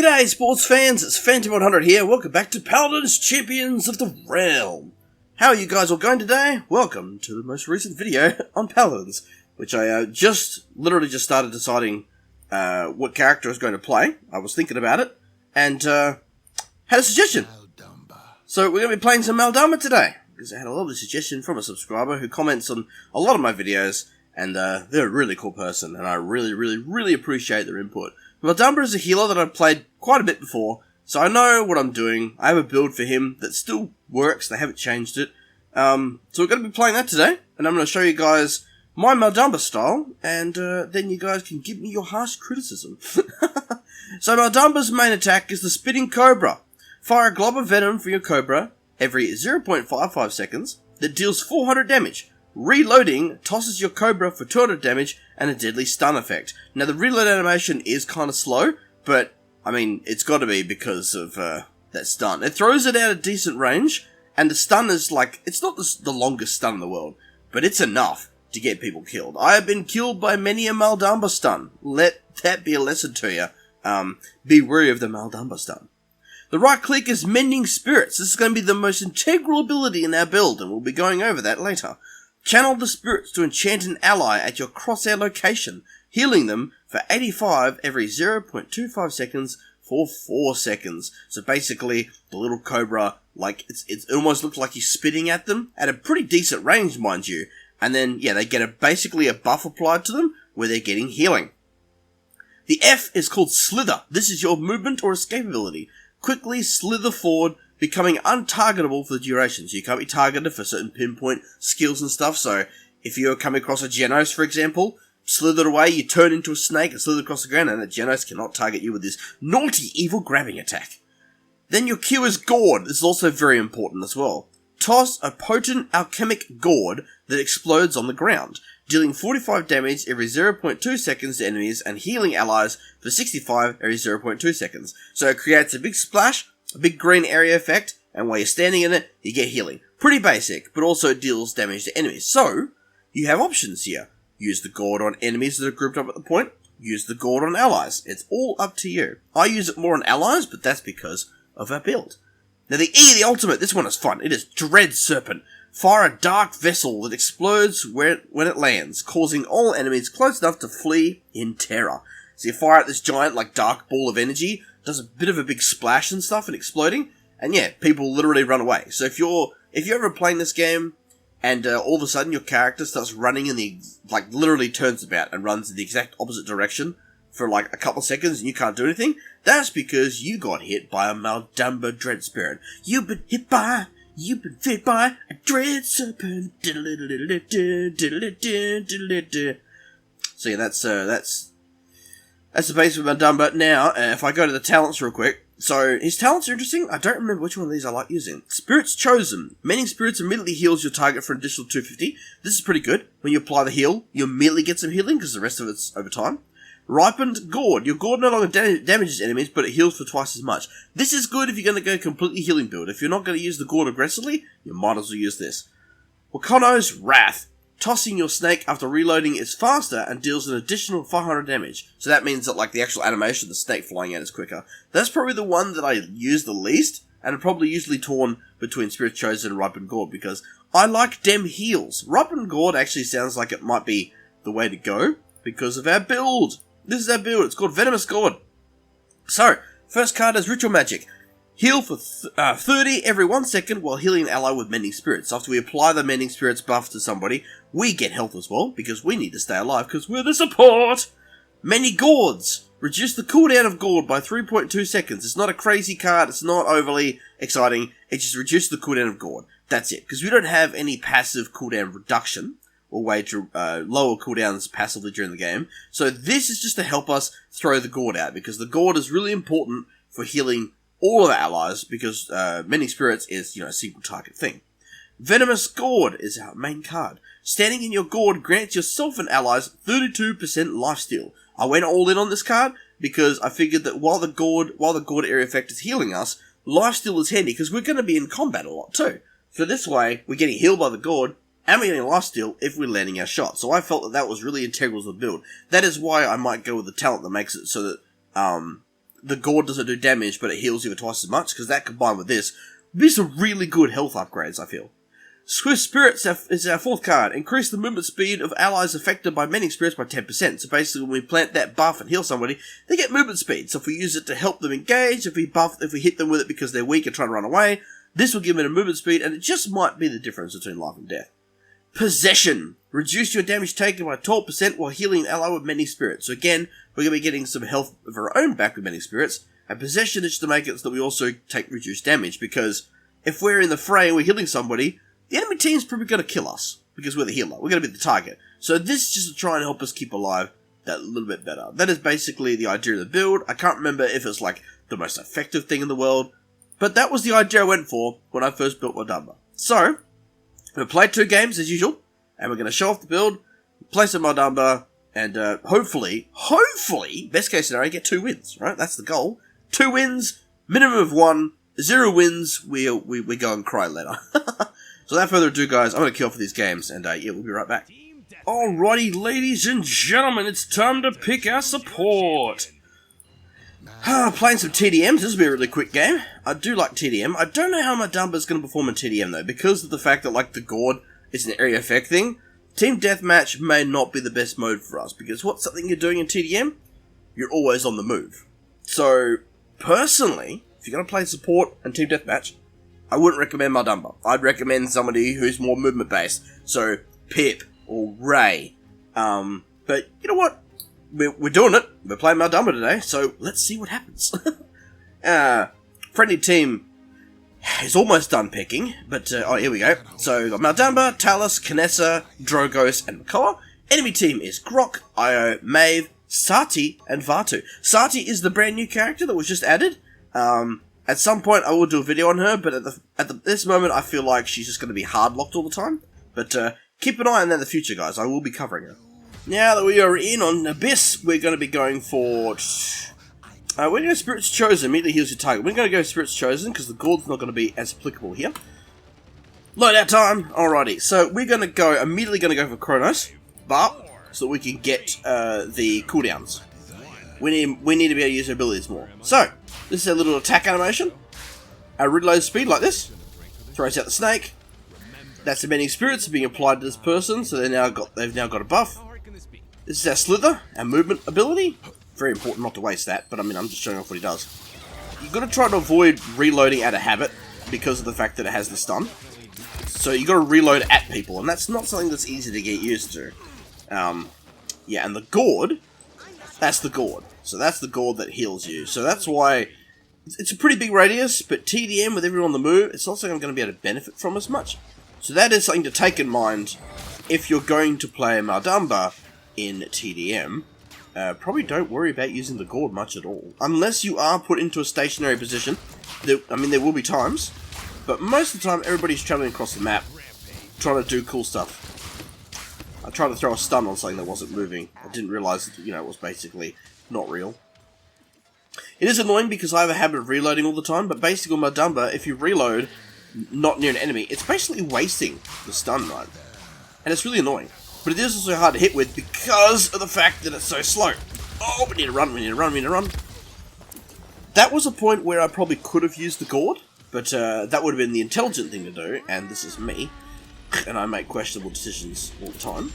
G'day sports fans, it's Phantom100 here, welcome back to Paladins Champions of the Realm. How are you guys all going today? Welcome to the most recent video on Paladins, which I literally just started deciding what character I was going to play. I was thinking about it, and had a suggestion. So we're going to be playing some damba today, because I had a lovely suggestion from a subscriber who comments on a lot of my videos, and they're a really cool person, and I really appreciate their input. damba is a healer that I've played quite a bit before, so I know what I'm doing. I have a build for him that still works, they haven't changed it. So we're going to be playing that today, and I'm going to show you guys my damba style, and then you guys can give me your harsh criticism. So damba's main attack is the Spitting Cobra. Fire a glob of venom from your Cobra every 0.55 seconds that deals 400 damage. Reloading tosses your Cobra for 200 damage and a deadly stun effect. Now the reload animation is kind of slow, but I mean it's got to be because of that stun. It throws it out at decent range, and the stun is like, it's not the longest stun in the world, but it's enough to get people killed. I have been killed by many a damba stun. Let that be a lesson to you. Be wary of the damba stun. The right click is Mending Spirits. This is going to be the most integral ability in our build, and we'll be going over that later. Channel the spirits to enchant an ally at your crosshair location, healing them for 85 every 0.25 seconds for 4 seconds. So basically, the little Cobra, like, it almost looks like he's spitting at them, at a pretty decent range, mind you. And then, yeah, they get basically a buff applied to them, where they're getting healing. The F is called Slither. This is your movement or escape ability. Quickly slither forward, becoming untargetable for the duration. So you can't be targeted for certain pinpoint skills and stuff. So if you're coming across a Genos, for example, slither away, you turn into a snake and slither across the ground, and the Genos cannot target you with this naughty, evil grabbing attack. Then your Q is Gourd. This is also very important as well. Toss a potent alchemic gourd that explodes on the ground, dealing 45 damage every 0.2 seconds to enemies and healing allies for 65 every 0.2 seconds. So it creates a big splash, a big green area effect, and while you're standing in it, you get healing. Pretty basic, but also deals damage to enemies. So, you have options here. Use the gourd on enemies that are grouped up at the point, use the gourd on allies. It's all up to you. I use it more on allies, but that's because of our build. Now the E, the ultimate, this one is fun. It is Dread Serpent. Fire a dark vessel that explodes when it lands, causing all enemies close enough to flee in terror. So you fire at this giant, like, dark ball of energy, does a bit of a big splash and stuff and exploding, and yeah, people literally run away. So if you're ever playing this game, and all of a sudden your character starts running in the, like, literally turns about and runs in the exact opposite direction for like a couple of seconds and you can't do anything, that's because you got hit by a damba Dread Spirit. You've been fit by a Dread Serpent. So yeah, that's the base of damba. Now, if I go to the talents real quick, so his talents are interesting. I don't remember which one of these I like using. Spirits Chosen. Mending Spirits immediately heals your target for an additional 250. This is pretty good. When you apply the heal, you immediately get some healing because the rest of it's over time. Ripened Gourd. Your Gourd no longer damages enemies, but it heals for twice as much. This is good if you're going to go completely healing build. If you're not going to use the Gourd aggressively, you might as well use this. Wakono's Wrath. Tossing your snake after reloading is faster and deals an additional 500 damage. So that means that, like, the actual animation of the snake flying out is quicker. That's probably the one that I use the least, and I'm probably usually torn between Spirit Chosen and Ripened Gourd, because I like dem heals. Ripened Gourd actually sounds like it might be the way to go, because of our build. This is our build. It's called Venomous Gourd. So, first card is Ritual Magic. Heal for 30 every 1 second while healing an ally with Mending Spirits. After we apply the Mending Spirits buff to somebody, we get health as well, because we need to stay alive, because we're the support! Many Gourds. Reduce the cooldown of Gourd by 3.2 seconds. It's not a crazy card, it's not overly exciting, it just reduces the cooldown of Gourd. That's it, because we don't have any passive cooldown reduction, or way to lower cooldowns passively during the game. So this is just to help us throw the Gourd out, because the Gourd is really important for healing all of our allies, because Mending Spirits is, a single target thing. Venomous Gourd is our main card. Standing in your Gourd grants yourself and allies 32% lifesteal. I went all in on this card because I figured that while the Gourd area effect is healing us, lifesteal is handy because we're going to be in combat a lot too. So this way, we're getting healed by the Gourd, and we're getting lifesteal if we're landing our shot. So I felt that that was really integral to the build. That is why I might go with the talent that makes it so that the gourd doesn't do damage, but it heals you twice as much, because that combined with this would be some really good health upgrades, I feel. Swift Spirits is our 4th card. Increase the movement speed of allies affected by Mending Spirits by 10%. So basically when we plant that buff and heal somebody, they get movement speed. So if we use it to help them engage, if we hit them with it because they're weak and trying to run away, this will give them a movement speed, and it just might be the difference between life and death. Possession. Reduce your damage taken by 12% while healing an ally with Mending Spirits. So again, we're going to be getting some health of our own back with Mending Spirits. And Possession is just to make it so that we also take reduced damage, because if we're in the fray and we're healing somebody, the enemy team's probably going to kill us, because we're the healer. We're going to be the target. So this is just to try and help us keep alive that little bit better. That is basically the idea of the build. I can't remember if it's like the most effective thing in the world, but that was the idea I went for when I first built my damba. So, I'm going to play 2 games as usual, and we're going to show off the build, play some my damba, and hopefully, best case scenario, get 2 wins, right? That's the goal. 2 wins, minimum of 1, 0 wins, we go and cry later. So without further ado, guys, I'm going to kill for these games, and yeah, we'll be right back. Alrighty, ladies and gentlemen, it's time to pick our support. Playing some TDMs, this will be a really quick game. I do like TDM. I don't know how my Dumba is going to perform in TDM, though, because of the fact that, like, the Gourd is an area effect thing. Team Deathmatch may not be the best mode for us, because what's something you're doing in TDM? You're always on the move. So, personally, if you're going to play support and Team Deathmatch, I wouldn't recommend my Dumba. I'd recommend somebody who's more movement-based. So, Pip or Ray. But, you know what? We're doing it. We're playing my Dumba today, so let's see what happens. Friendly team is almost done picking, but, oh, here we go. So, we've got Maldamba, Talus, Kinessa, Drogos, and Makoa. Enemy team is Grok, Io, Maeve, Sati, and Vatu. Sati is the brand new character that was just added. At some point I will do a video on her, but at this moment I feel like she's just going to be hard-locked all the time. But keep an eye on that in the future, guys. I will be covering her. Now that we are in on Abyss, we're going to be going for... we're going to go Spirits Chosen. Immediately heals your target. We're going to go Spirits Chosen, because the Gaunt's not going to be as applicable here. Loadout time! Alrighty, so we're going to immediately going to go for Chronos, but so that we can get the cooldowns. We need to be able to use our abilities more. So, this is a little attack animation. Our reload speed like this. Throws out the snake. That's the Mending Spirits being applied to this person, so they've now got a buff. This is our Slither, our movement ability. Very important not to waste that, but I mean, I'm just showing off what he does. You've got to try to avoid reloading out of habit, because of the fact that it has the stun. So you've got to reload at people, and that's not something that's easy to get used to. Yeah, and the Gourd, that's the Gourd. So that's the Gourd that heals you. So that's why it's a pretty big radius, but TDM with everyone on the move, it's not something I'm going to be able to benefit from as much. So that is something to take in mind if you're going to play Maldamba in TDM. Probably don't worry about using the Gourd much at all. Unless you are put into a stationary position. I mean, there will be times, but most of the time everybody's traveling across the map, trying to do cool stuff. I tried to throw a stun on something that wasn't moving. I didn't realise that, it was basically not real. It is annoying because I have a habit of reloading all the time, but basically on my Dumba, if you reload not near an enemy, it's basically wasting the stun, right? And it's really annoying. But it is also hard to hit with because of the fact that it's so slow. Oh, we need to run, we need to run, we need to run. That was a point where I probably could have used the Gourd, but that would have been the intelligent thing to do, and this is me. And I make questionable decisions all the time.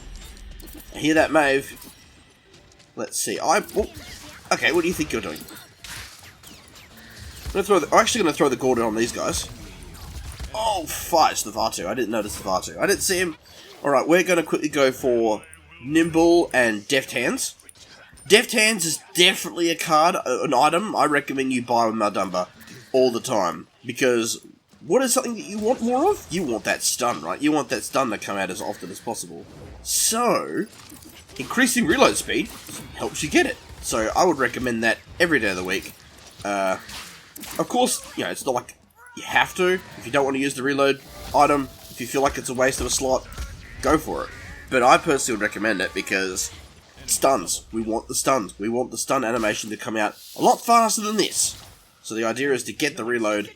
I hear that, Maeve. Let's see. Okay, what do you think you're doing? I'm actually going to throw the Gourd on these guys. Oh, fudge, the Vatu. I didn't notice the Vatu. I didn't see him. Alright, we're going to quickly go for Nimble and Deft Hands. Deft Hands is definitely a card, an item I recommend you buy with Maldamba all the time. Because what is something that you want more of? You want that stun, right? You want that stun to come out as often as possible. So, increasing reload speed helps you get it. So I would recommend that every day of the week. Of course, it's not like you have to. If you don't want to use the reload item, if you feel like it's a waste of a slot, go for it. But I personally would recommend it because stuns. We want the stuns. We want the stun animation to come out a lot faster than this. So the idea is to get the reload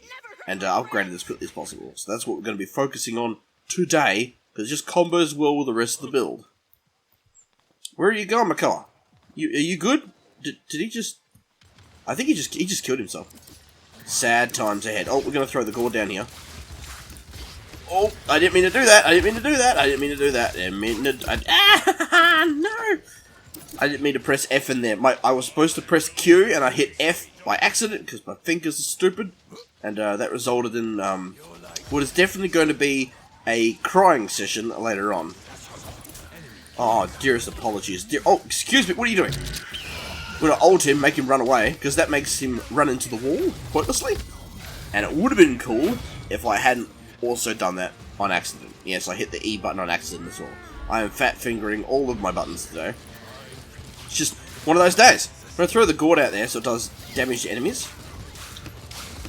and upgrade it as quickly as possible. So that's what we're going to be focusing on today, because it just combos well with the rest of the build. Where are you going, Makoa? Are you good? Did he just... I think he just killed himself. Sad times ahead. Oh, we're going to throw the gore down here. Oh, I didn't mean to do that. I didn't mean to do that. I didn't mean to do that. I didn't mean to... no! I didn't mean to press F in there. I was supposed to press Q, and I hit F by accident, because my fingers are stupid. And that resulted in what is definitely going to be a crying session later on. Oh, dearest apologies. Oh, excuse me, what are you doing? We're going to ult him, make him run away, because that makes him run into the wall, pointlessly. And it would have been cool if I hadn't also done that on accident. Yes, I hit the E button on accident as well. I am fat fingering all of my buttons today. It's just one of those days. I'm going to throw the gourd out there so it does damage to enemies.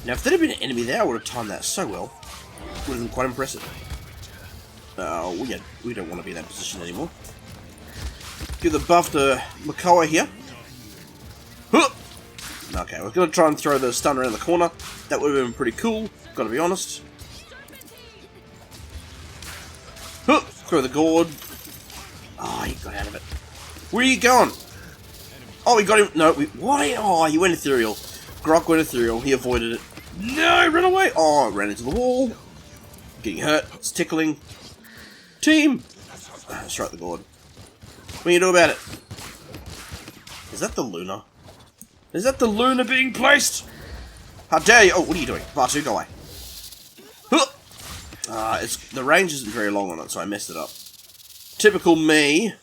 Now, if there had been an enemy there, I would have timed that so well. Would have been quite impressive. We don't want to be in that position anymore. Give the buff to Makoa here. Huh! Okay, we're going to try and throw the stun around the corner. That would have been pretty cool, gotta be honest. Huh! Throw the gourd. Oh, he got out of it. Where are you going? Oh, he got him. No, why? Oh, he went ethereal. Grok went ethereal. He avoided it. No, run away. Oh, ran into the wall. Getting hurt. It's tickling. Team! Strike the gourd. What are you going to do about it? Is that the Luna? Is that the Luna being placed? How dare you? Oh, what are you doing? Batu, go away. The range isn't very long on it, so I messed it up. Typical me.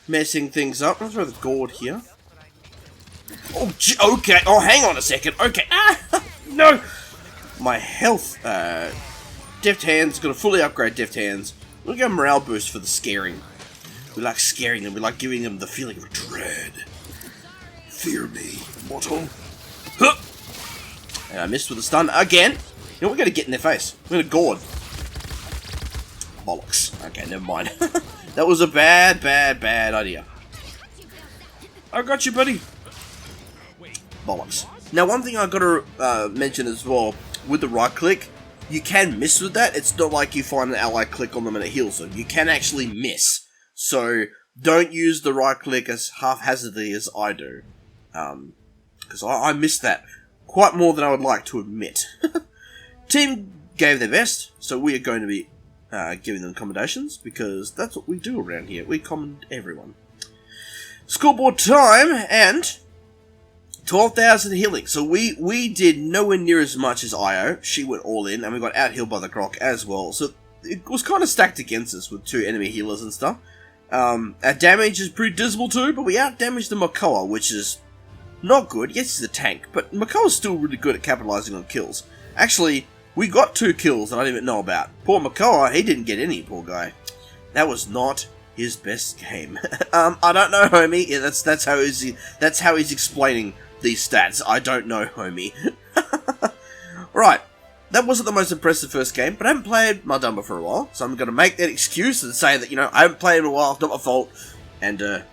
Messing things up. I'll throw the gourd here. Oh, okay. Oh, hang on a second. Okay. Ah, no. My health. Deft Hands. Got to fully upgrade Deft Hands. We'll go morale boost for the scaring. We like scaring them. We like giving them the feeling of dread. Fear me, mortal. Huh. And I missed with the stun again. You know, we're going to get in their face. We're going to gourd. Bollocks. Okay, never mind. That was a bad idea. I got you, buddy. Bollocks. Now, one thing I've got to mention as well, with the right click, you can miss with that. It's not like you find an ally, click on them and it heals them. You can actually miss. So, don't use the right click as haphazardly as I do. Because I missed that quite more than I would like to admit. Team gave their best, so we are going to be giving them commendations, because that's what we do around here. We commend everyone. Scoreboard time, and 12,000 healing. So we did nowhere near as much as Io. She went all in, and we got out-healed by the Grok as well. So it was kind of stacked against us with 2 enemy healers and stuff. Our damage is pretty dismal too, but we out-damaged the Makoa, which is not good. Yes, he's a tank, but Makoa's still really good at capitalizing on kills. Actually, we got 2 kills that I didn't even know about. Poor Makoa, he didn't get any, poor guy. That was not his best game. I don't know, homie. Yeah, that's how he's explaining these stats. I don't know, homie. Right. That wasn't the most impressive first game, but I haven't played my Damba for a while, so I'm going to make that excuse and say that, you know, I haven't played in a while, it's not my fault, and,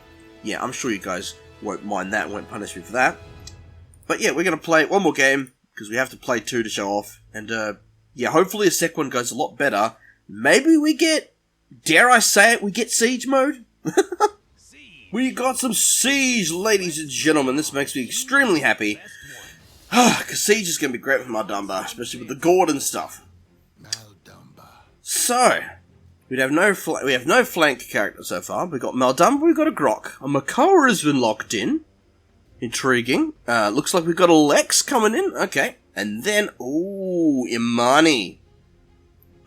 yeah, I'm sure you guys won't mind that, won't punish me for that. But yeah, we're going to play one more game, because we have to play 2 to show off, and, yeah, hopefully a second one goes a lot better. Maybe we get, dare I say it, we get Siege mode? We got some Siege, ladies and gentlemen, this makes me extremely happy. Because Siege is going to be great with my Damba, especially with the gourd and stuff. So, we have no flank character so far. We've got Maldumba, we've got a Grok. A Makoa has been locked in. Intriguing. Looks like we've got a Lex coming in. Okay. And then, ooh, Imani.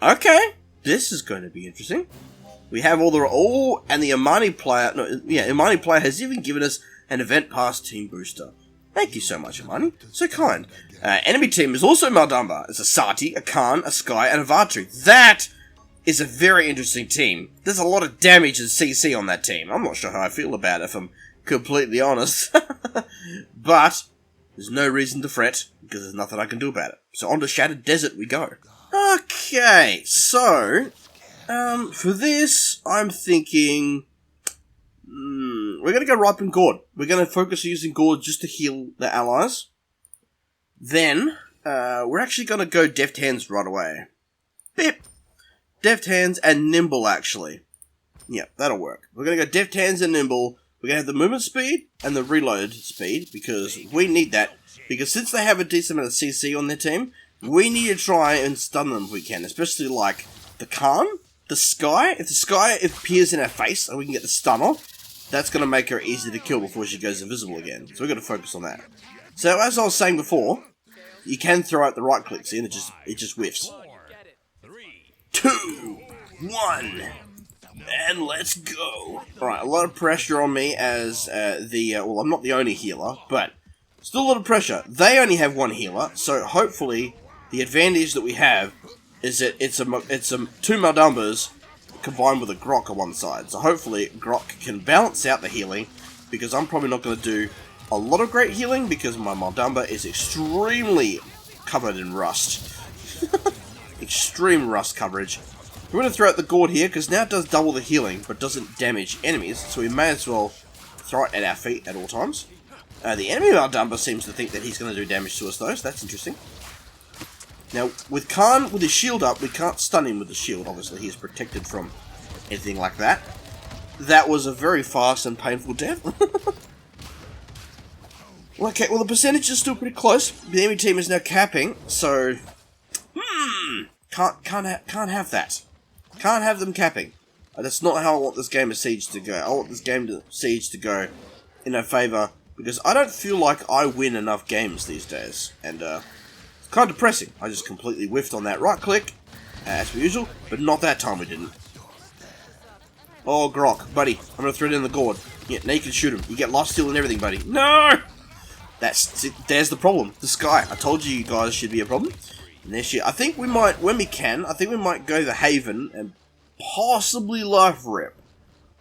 Okay. This is going to be interesting. We have and the Imani player, Imani player has even given us an event pass team booster. Thank you so much, Imani. So kind. Enemy team is also Maldumba. It's a Sati, a Khan, a Sky, and a Vatri. That is a very interesting team. There's a lot of damage and CC on that team. I'm not sure how I feel about it, if I'm completely honest. But there's no reason to fret, because there's nothing I can do about it. So on to Shattered Desert we go. Okay, so, for this, I'm thinking... we're going to go Ripen Gourd. We're going to focus on using Gourd just to heal the allies. Then, we're actually going to go Deft Hands right away. Beep! Deft Hands and Nimble, actually. Yeah, that'll work. We're going to go Deft Hands and Nimble We're going to have the movement speed and the reload speed, because we need that. Because since they have a decent amount of CC on their team, we need to try and stun them if we can. Especially like the Khan, the Sky. If the Sky appears in our face and we can get the stun off, that's going to make her easy to kill before she goes invisible again. So we've got to focus on that. So as I was saying before, you can throw out the right click, see, and it just whiffs. 2, 1... and let's go. Alright, a lot of pressure on me as well, I'm not the only healer, but still a lot of pressure. They only have one healer, so hopefully the advantage that we have is that it's two Maldambas combined with a Grok on one side. So hopefully Grok can balance out the healing, because I'm probably not going to do a lot of great healing because my Maldamba is extremely covered in rust. Extreme rust coverage. We're going to throw out the gourd here, because now it does double the healing, but doesn't damage enemies, so we may as well throw it at our feet at all times. The enemy Maldamba seems to think that he's going to do damage to us though, so that's interesting. Now, with Khan, with his shield up, we can't stun him with the shield, obviously, he's protected from anything like that. That was a very fast and painful death. Okay, well the percentage is still pretty close. The enemy team is now capping, so... Can't have that. Can't have them capping. That's not how I want this game of Siege to go. I want this game of Siege to go in our favour, because I don't feel like I win enough games these days. And it's kind of depressing. I just completely whiffed on that right click, as per usual, but not that time we didn't. Oh, Grok, buddy, I'm going to throw it in the gourd. Yeah, now you can shoot him. You get life steal and everything, buddy. No! There's the problem. The Sky. I told you guys should be a problem. And there she, I think we might, when we can, I think we might go the Haven and possibly Life Rip.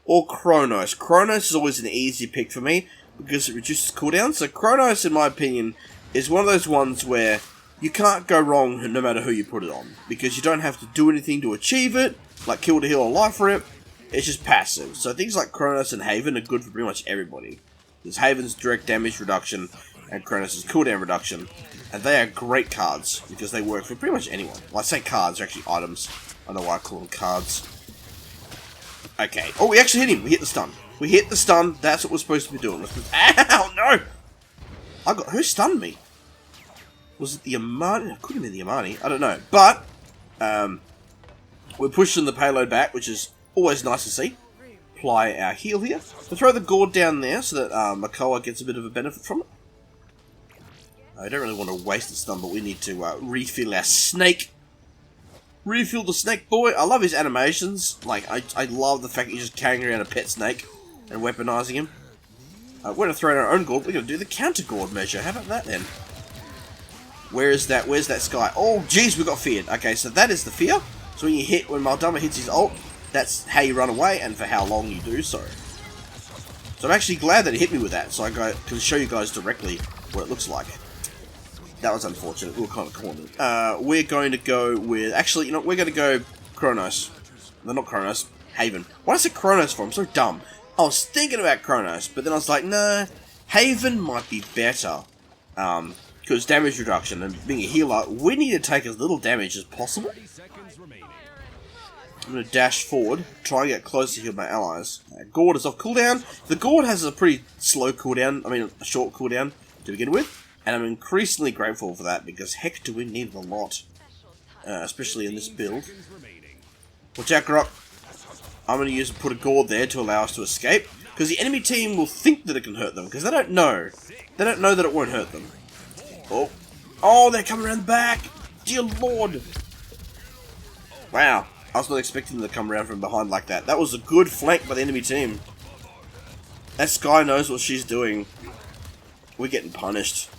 Or Kronos. Kronos is always an easy pick for me, because it reduces cooldown. So Kronos, in my opinion, is one of those ones where you can't go wrong no matter who you put it on. Because you don't have to do anything to achieve it, like kill to heal or Life Rip. It's just passive. So things like Kronos and Haven are good for pretty much everybody. There's Haven's direct damage reduction, and Kronos' cooldown reduction. And they are great cards, because they work for pretty much anyone. Well, I say cards, they're actually items. I don't know why I call them cards. Okay. Oh, we actually hit him. We hit the stun. We hit the stun. That's what we're supposed to be doing. Ow, no! Who stunned me? Was it the Amani? It could have been the Amani. I don't know. But, we're pushing the payload back, which is always nice to see. Apply our heal here. We'll throw the gourd down there, so that Makoa gets a bit of a benefit from it. I don't really want to waste the stun, but we need to refill our snake. Refill the snake boy. I love his animations. Like, I love the fact that he's just carrying around a pet snake and weaponizing him. We're going to throw in our own gourd. We're going to do the counter gourd measure. How about that then? Where's that Sky? Oh, jeez, we got feared. Okay, so that is the fear. So when Maldamba hits his ult, that's how you run away and for how long you do so. So I'm actually glad that he hit me with that, so I can show you guys directly what it looks like. That was unfortunate. We were kind of cornered. We're going to go with... Actually, you know, we're going to go Kronos. No, not Kronos. Haven. Why did I say Kronos for? I'm so dumb. I was thinking about Kronos, but then I was like, nah, Haven might be better. Because damage reduction, and being a healer, we need to take as little damage as possible. I'm going to dash forward, try and get close to heal my allies. Gourd is off cooldown. The Gourd has a pretty slow cooldown, a short cooldown to begin with. And I'm increasingly grateful for that, because heck do we need it a lot. Especially in this build. Watch out, Grok. I'm going to put a Gourd there to allow us to escape. Because the enemy team will think that it can hurt them, because they don't know. They don't know that it won't hurt them. Oh, they're coming around the back! Dear Lord! Wow, I was not expecting them to come around from behind like that. That was a good flank by the enemy team. That Sky knows what she's doing. We're getting punished.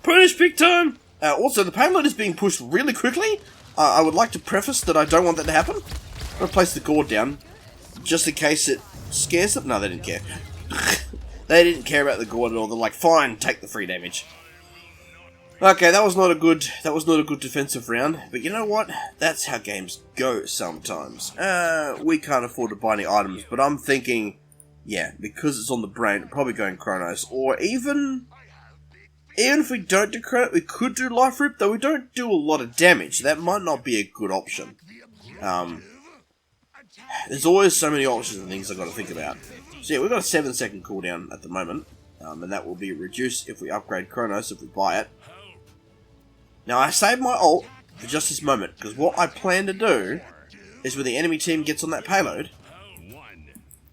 Punished big time! Also, the payload is being pushed really quickly. I would like to preface that I don't want that to happen. I'm going to place the Gourd down, just in case it scares them. No, they didn't care. They didn't care about the Gourd at all. They're like, fine, take the free damage. Okay, that was not a good defensive round, but you know what? That's how games go sometimes. We can't afford to buy any items, but I'm thinking, yeah, because it's on the brain, probably going Kronos, or even if we don't do Kronos, we could do Life Rip, though we don't do a lot of damage. That might not be a good option. There's always so many options and things I've got to think about. So yeah, we've got a 7-second cooldown at the moment, and that will be reduced if we upgrade Chronos, if we buy it. Now I saved my ult for just this moment, because what I plan to do is when the enemy team gets on that payload,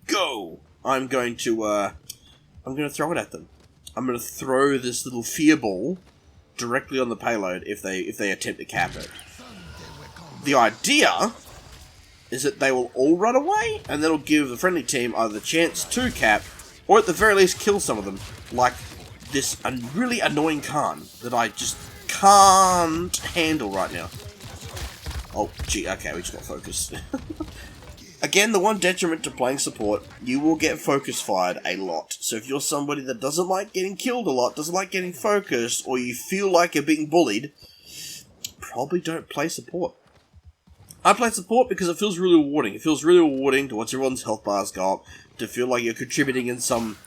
go! I'm going to throw it at them. I'm going to throw this little fear ball directly on the payload if they attempt to cap it. The idea is that they will all run away, and that'll give the friendly team either the chance to cap, or at the very least kill some of them, like this really annoying Khan that I just can't handle right now. Oh, gee, okay, we just got focused. Again, the one detriment to playing support, you will get focus fired a lot. So if you're somebody that doesn't like getting killed a lot, doesn't like getting focused, or you feel like you're being bullied, probably don't play support. I play support because it feels really rewarding. It feels really rewarding to watch everyone's health bars go up, to feel like you're contributing in some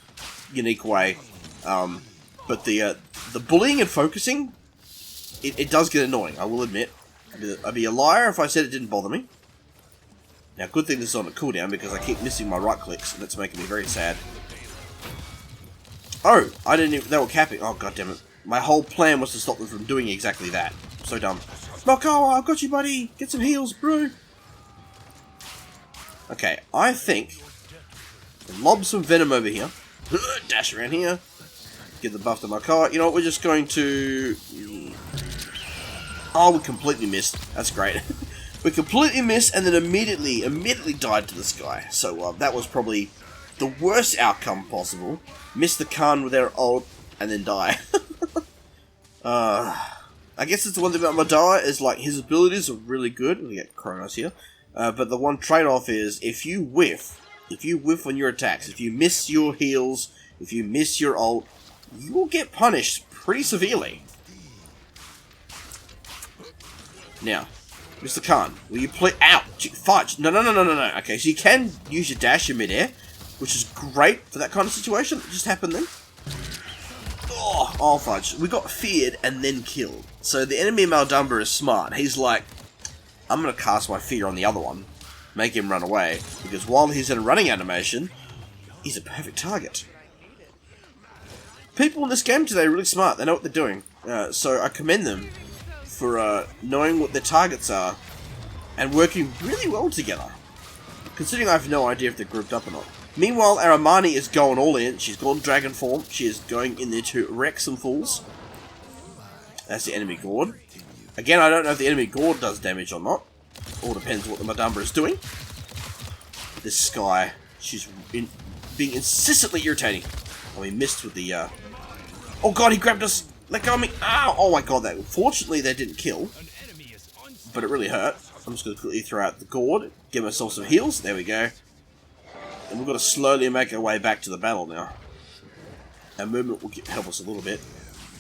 unique way. But the bullying and focusing, it does get annoying, I will admit. I'd be a liar if I said it didn't bother me. Now, good thing this is on a cooldown because I keep missing my right clicks, and that's making me very sad. Oh, I didn't even... They were capping. Oh, goddammit. My whole plan was to stop them from doing exactly that. So dumb. Malkawa, I've got you, buddy! Get some heals, bro! Okay, I think... lob some venom over here. Dash around here. Give the buff to Malkawa. You know what, we're just going to... Oh, we completely missed. That's great. We completely missed and then immediately died to this guy. So that was probably the worst outcome possible. Miss the Khan with their ult and then die. I guess it's the one thing about Madara is like his abilities are really good. We get Chronos here. But the one trade-off is if you whiff on your attacks, if you miss your heals, if you miss your ult, you will get punished pretty severely. Now, Mr. Khan, will you play out? Fudge! No. Okay, so you can use your dash in midair, which is great for that kind of situation. It just happened then. Oh, fudge. We got feared and then killed. So the enemy Maldumba is smart. He's like, I'm going to cast my fear on the other one, make him run away, because while he's in a running animation, he's a perfect target. People in this game today are really smart. They know what they're doing. So I commend them for knowing what their targets are and working really well together, considering I have no idea if they're grouped up or not. Meanwhile, our Armani is going all in. She's gone dragon form. She is going in there to wreck some fools. That's the enemy Gord. Again, I don't know if the enemy Gord does damage or not. All depends what the Madumba is doing. This Skye, she's being insistently irritating. Oh, he missed with the... Oh god, he grabbed us! Let go of me! Ow! Oh my god, fortunately they didn't kill. But it really hurt. I'm just going to quickly throw out the Gord, give myself some heals. There we go. And we've got to slowly make our way back to the battle now. Our movement will help us a little bit.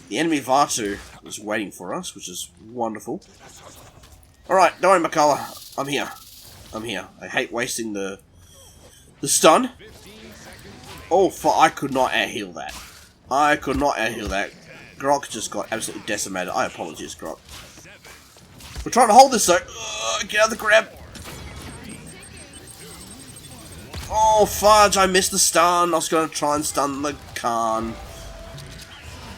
The enemy Vatu is waiting for us, which is wonderful. Alright, don't worry, Makala. I'm here. I'm here. I hate wasting the stun. Oh, I could not out-heal that. I could not out-heal that. Grok just got absolutely decimated. I apologize, Grok. We're trying to hold this though. Get out of the grab. Oh, fudge, I missed the stun. I was going to try and stun the Khan.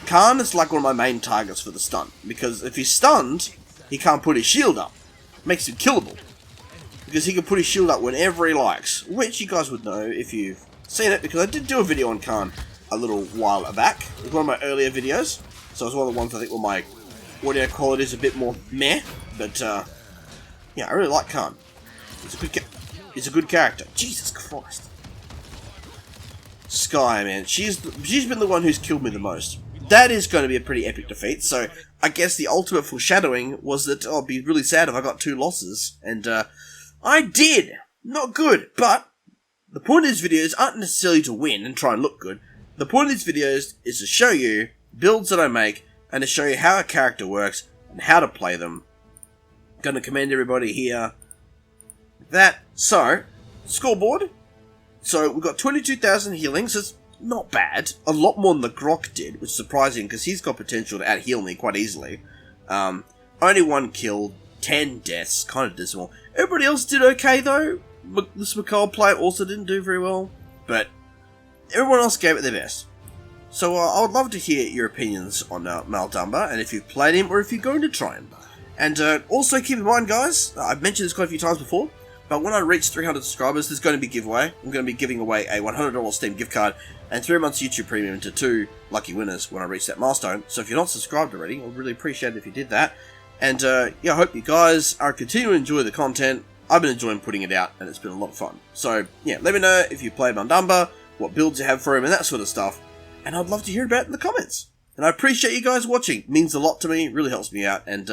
Khan is like one of my main targets for the stun, because if he's stunned, he can't put his shield up. Makes him killable. Because he can put his shield up whenever he likes, which you guys would know if you've seen it, because I did do a video on Khan a little while back. It was one of my earlier videos, so it was one of the ones I think where my audio quality is a bit more meh, but yeah, I really like Khan. He's a good character. Jesus Christ. Skye, man, she's been the one who's killed me the most. That is going to be a pretty epic defeat, so I guess the ultimate foreshadowing was that I'd be really sad if I got 2 losses, and I did! Not good, but the point of these videos aren't necessarily to win and try and look good. The point of these videos is to show you builds that I make, and to show you how a character works, and how to play them. Going to commend everybody here. That, so, scoreboard. So, we've got 22,000 healings, so it's not bad. A lot more than the Grok did, which is surprising, because he's got potential to out-heal me quite easily. Only 1 kill, 10 deaths, kind of dismal. Everybody else did okay, though. This McCall player also didn't do very well, but everyone else gave it their best. So I would love to hear your opinions on Mal Damba, and if you've played him, or if you're going to try him. And also keep in mind, guys, I've mentioned this quite a few times before, but when I reach 300 subscribers, there's going to be a giveaway. I'm going to be giving away a $100 Steam gift card and 3 months YouTube Premium to 2 lucky winners when I reach that milestone. So if you're not subscribed already, I'd really appreciate it if you did that. And yeah, I hope you guys are continuing to enjoy the content. I've been enjoying putting it out, and it's been a lot of fun. So yeah, let me know if you played Mal Damba, what builds you have for him, and that sort of stuff. And I'd love to hear about it in the comments. And I appreciate you guys watching. It means a lot to me, it really helps me out. And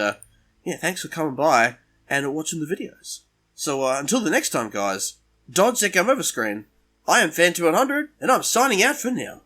yeah, thanks for coming by and watching the videos. So until the next time, guys, dodge that game over screen. I am Fan200, and I'm signing out for now.